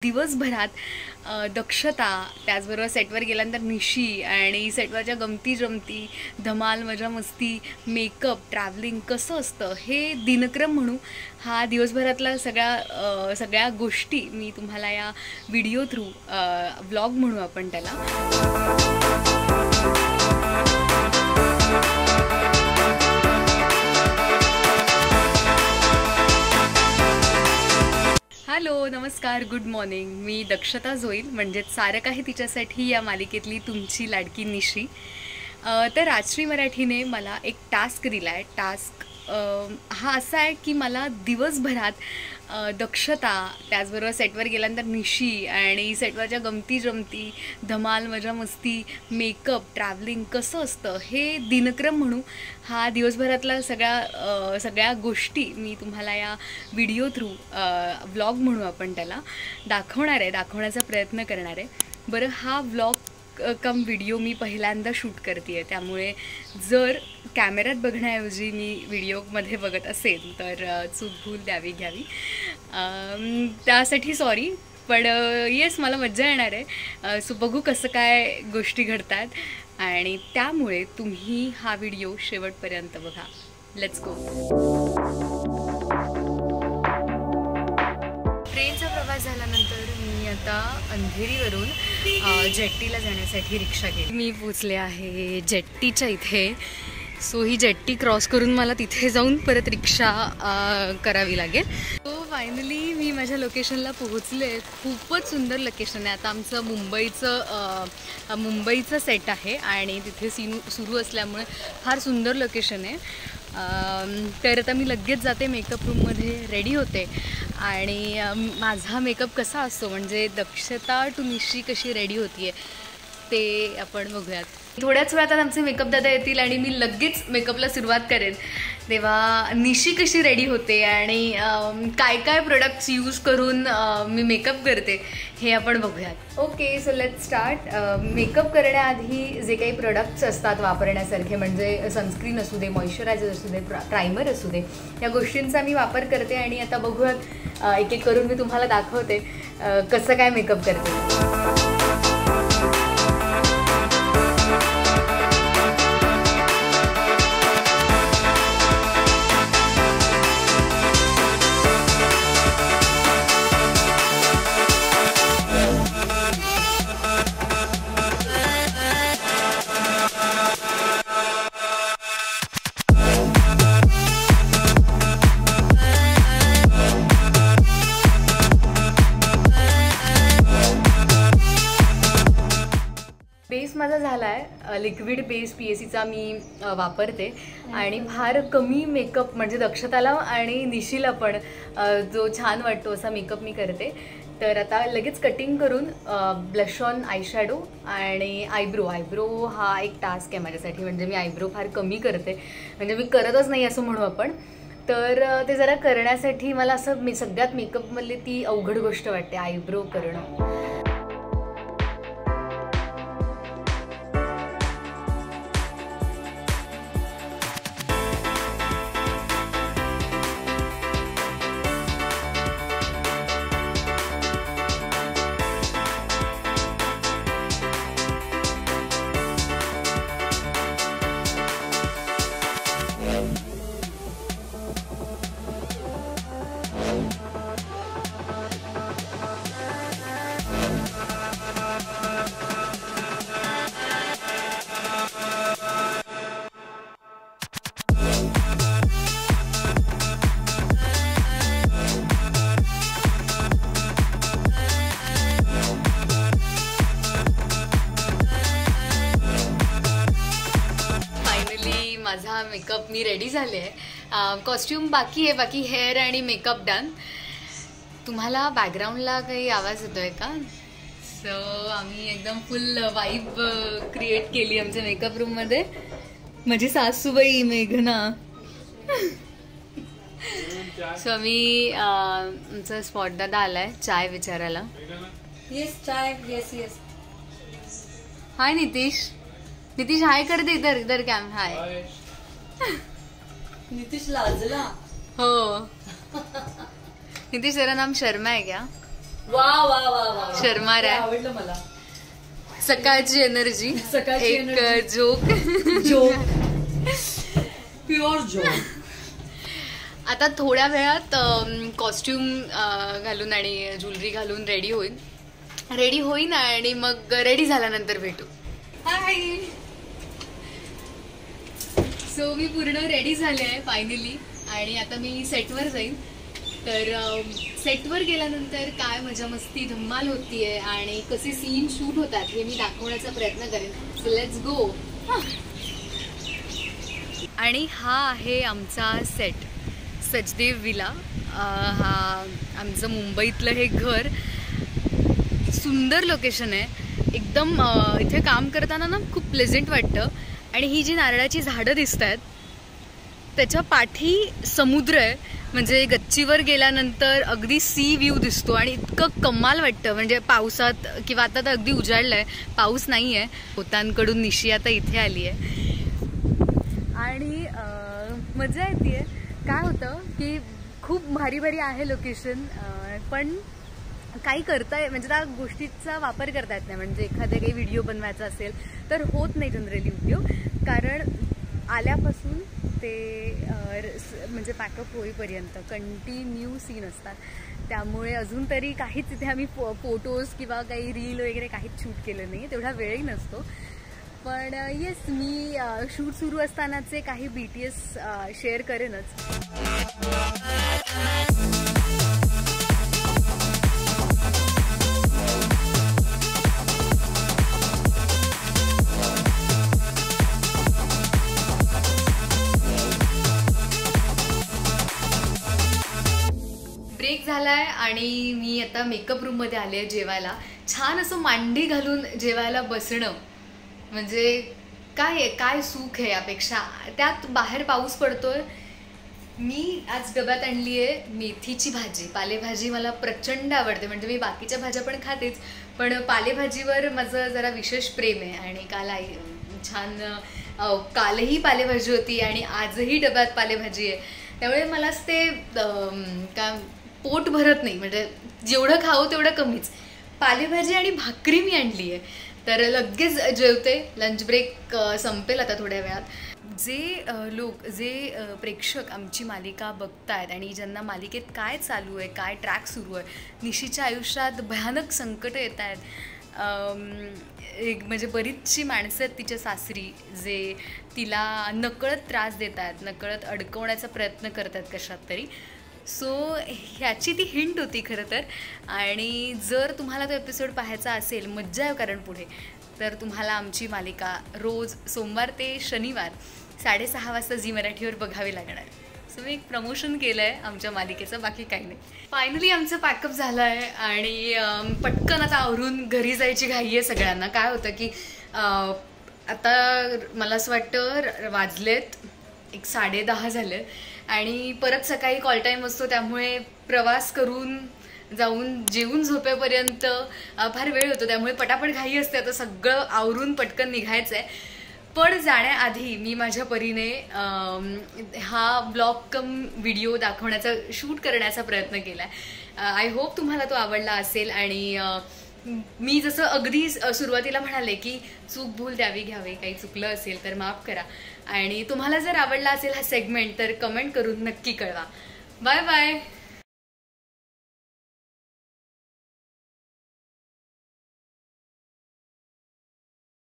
दिवसभरात दक्षता, त्याचबरोबर सेटवर गेल्यानंतर निशी आणि सेटवरच्या गमती जमती, धमाल, मजा मस्ती, मेकअप, ट्रॅव्हलिंग कसं असतं हे दिनक्रम म्हणू. हा दिवसभरातला सगळ्या गोष्टी मी तुम्हाला या व्हिडिओ थ्रू व्लॉग म्हणू आपण त्याला. हॅलो, नमस्कार, गुड मॉर्निंग. मी दक्षता जोईल, म्हणजेच सारं काही तिच्यासाठी या मालिकेतली तुमची लाडकी निशी. तर राजश्री मराठीने मला एक टास्क दिला आहे. टास्क हा असा आहे की मला दिवसभरात दक्षता, त्याचबरोबर सेटवर गेल्यानंतर निशी आणि सेटवरच्या गमती जमती, धमाल, मजा मस्ती, मेकअप, ट्रॅव्हलिंग कसं असतं हे दिनक्रम म्हणू. हा दिवसभरातला सगळ्या गोष्टी मी तुम्हाला या व्हिडिओ थ्रू व्लॉग म्हणू आपण त्याला दाखवण्याचा प्रयत्न करणार आहे. बरं, हा व्लॉग कम व्हिडिओ मी पहिल्यांदा शूट करते आहे, त्यामुळे जर कॅमेऱ्यात बघण्याऐवजी मी व्हिडिओमध्ये बघत असेल तर चूक भूल घ्यावी. त्यासाठी सॉरी, पण येस, मला मज्जा येणार आहे. सो बघू कसं काय गोष्टी घडतात आणि त्यामुळे तुम्ही हा व्हिडिओ शेवटपर्यंत बघा. Let's go. ट्रेनचा प्रवास झाल्यानंतर मी आता अंधेरीवरून जेट्टीला जाण्यासाठी रिक्षा केली. मी पोचले आहे जेट्टीच्या इथे. सो ही जेट्टी क्रॉस करून मला तिथे जाऊन परत रिक्षा करावी लागेल. सो फायनली मी माझ्या लोकेशनला पोहोचले. खूपच सुंदर लोकेशन आहे. आता आमचं मुंबईचं सेट आहे आणि तिथे सीन सुरू असल्यामुळे फार सुंदर लोकेशन आहे. तर आता मी लगेच जाते मेकअप रूममध्ये, रेडी होते आणि माझा मेकअप कसा असतो, म्हणजे दक्षता टू निशी कशी रेडी होती आहे ते आपण बघूयात. थोड्याच वेळात आमचे मेकअप दादा येतील आणि मी लगेच मेकअपला सुरुवात करेन. तेव्हा निशी कशी रेडी होते आणि काय काय प्रोडक्ट्स यूज करून मी मेकअप करते हे आपण बघूयात. Okay, so let's start. Makeup करण्याआधी जे काही प्रोडक्ट्स असतात वापरण्यासारखे, म्हणजे सनस्क्रीन असू दे, मॉइश्चरायझर असू दे, प्रायमर असू दे, या गोष्टींचा मी वापर करते आणि आता बघूयात एक एक करून मी तुम्हाला दाखवते कसं काय मेकअप करते. बेस माझा झाला आहे. लिक्विड बेस PACचा मी वापरते आणि फार कमी मेकअप, म्हणजे दक्षताला आणि निशीला पण जो छान वाटतो असा मेकअप मी करते. तर आता लगेच कटिंग करून ब्लश ऑन, आयशॅडो आणि आयब्रो हा एक टास्क आहे माझ्यासाठी. म्हणजे मी आयब्रो फार कमी करते, म्हणजे मी करतच नाही असं म्हणू आपण. तर ते जरा करण्यासाठी मला असं सगळ्यात मेकअपमधली ती अवघड गोष्ट वाटते, आयब्रो करणं. माझा मेकअप मी रेडी झाले आहे. कॉस्ट्यूम बाकी आहे, बाकी हेअर आणि मेकअप डन. तुम्हाला बॅकग्राऊंडला काही आवाज येतोय का? सो आम्ही एकदम फुल वाईब क्रिएट केली आमच्या मेकअप रूममध्ये. माझी सासूबाई मेघना. सो आम्ही आमचा स्पॉट दादा आलाय चाय विचारायला. येस चाय, येस येस. हाय नितीश. नितीश हाय कर दे. इधर कॅम. हाय. नितीश लाजला. हो. नितीश, तेरा नाम शर्मा है क्या? वा वा वा वा शर्मा रहा है. आवडलं मला. सकाळची एनर्जी, सकाळची एक energy. जोक. Pure joke. आता थोड्या वेळात कॉस्ट्युम घालून आणि ज्वेलरी घालून रेडी होईन आणि मग रेडी झाल्यानंतर भेटू. हाय. सो मी पूर्ण रेडी झाले आहे फायनली आणि आता मी सेटवर जाईन. तर सेटवर गेल्यानंतर काय मजा मस्ती धम्माल होतीये आणि कसे सीन शूट होतात हे मी दाखवण्याचा प्रयत्न करेन. So let's go. आणि हा आहे आमचा सेट, सचदेव विला. हा आमचं मुंबईतलं हे घर. सुंदर लोकेशन आहे एकदम. इथे काम करताना ना खूप प्लेझेंट वाटतं. आणि ही जी नारळाची झाडं दिसत आहेत त्याच्या पाठी समुद्र आहे. म्हणजे गच्चीवर गेल्यानंतर अगदी सी व्ह्यू दिसतो आणि इतकं कमाल वाटतं. म्हणजे पावसात किंवा आता तर अगदी उजाडलंय, पाऊस नाही आहे. होतांकडून निशी आता इथे आली आहे आणि मजा येते. काय होतं की खूप भारी भारी आहे लोकेशन, पण काही म्हणजे त्या गोष्टीचा वापर करता येत नाही. म्हणजे एखाद्या काही व्हिडिओ बनवायचा असेल तर होत नाही जनरली उपयोग, कारण आल्यापासून ते म्हणजे पॅकअप होईपर्यंत कंटिन्यू सीन असतात. त्यामुळे अजून तरी काहीच इथे आम्ही फोटोज किंवा काही रील वगैरे काहीच शूट केलं नाही, तेवढा वेळही नसतो. पण येस, मी शूट सुरू असतानाचे काही BTS शेअर करेनच. ब्रेक झालाय आणि मी आता मेकअप रूम मध्ये आले जेवायला. छान असं मांडी घालून जेवायला बसणं म्हणजे काय सुख आहे यापेक्षा. त्यात बाहेर पाऊस पडतोय. मी आज डब्यात आणली आहे मेथीची भाजी. पालेभाजी मला प्रचंड आवडते. म्हणजे मी बाकीच्या भाज्या पण खातेच, पण पालेभाजीवर माझं जरा विशेष प्रेम आहे. आणि काल छान कालही पालेभाजी होती आणि आजही डब्यात पालेभाजी आहे. त्यामुळे मलाच ते काय पोट भरत नाही. म्हणजे जेवढं खावं तेवढं कमीच. पालेभाजी आणि भाकरी मी आणली आहे, तर लगेच जेवते. लंच ब्रेक संपेल आता थोड्या वेळात. जे प्रेक्षक आमची मालिका बघतायत आणि ज्यांना मालिकेत काय चालू आहे, काय ट्रॅक सुरू आहे, निशीच्या आयुष्यात भयानक संकट येत आहेत. म्हणजे बरीचशी माणसं आहेत तिच्या सासरी जे तिला नकळत त्रास देत आहेत, नकळत अडकवण्याचा प्रयत्न करतात कशात तरी. सो ह्याची ती हिंट होती खरं तर. आणि जर तुम्हाला तो एपिसोड पाहायचा असेल, मज्जा आहे कारण पुढे, तर तुम्हाला आमची मालिका रोज सोमवार ते शनिवार 6:30 वाजता झी मराठीवर बघावी लागणार. सो मी एक प्रमोशन केलं आहे आमच्या मालिकेचं, बाकी काही नाही. फायनली आमचं पॅकअप झालं आहे आणि पटकन आता आवरून घरी जायची घाई आहे सगळ्यांना. काय होतं की आता मला असं वाटतं वाजलेत 10:30 झाले आणि परत सकाळी कॉल टाईम असतो. त्यामुळे प्रवास करून जाऊन जेवून झोपेपर्यंत फार वेळ होतो. त्यामुळे पटापट घाई असते. आता सगळं आवरून पटकन निघायचं आहे. पण जाण्याआधी मी माझ्या परीने हा ब्लॉग कम व्हिडिओ दाखवण्याचा, शूट करण्याचा प्रयत्न केला आहे. आय होप तुम्हाला तो आवडला असेल. आणि मी जसं अगदी सुरुवातीला म्हणाले की चूक भूल द्यावी घ्यावी, काही चुकलं असेल तर माफ करा. आणि तुम्हाला जर आवडला असेल हा सेगमेंट तर कमेंट करून नक्की कळवा. Bye bye.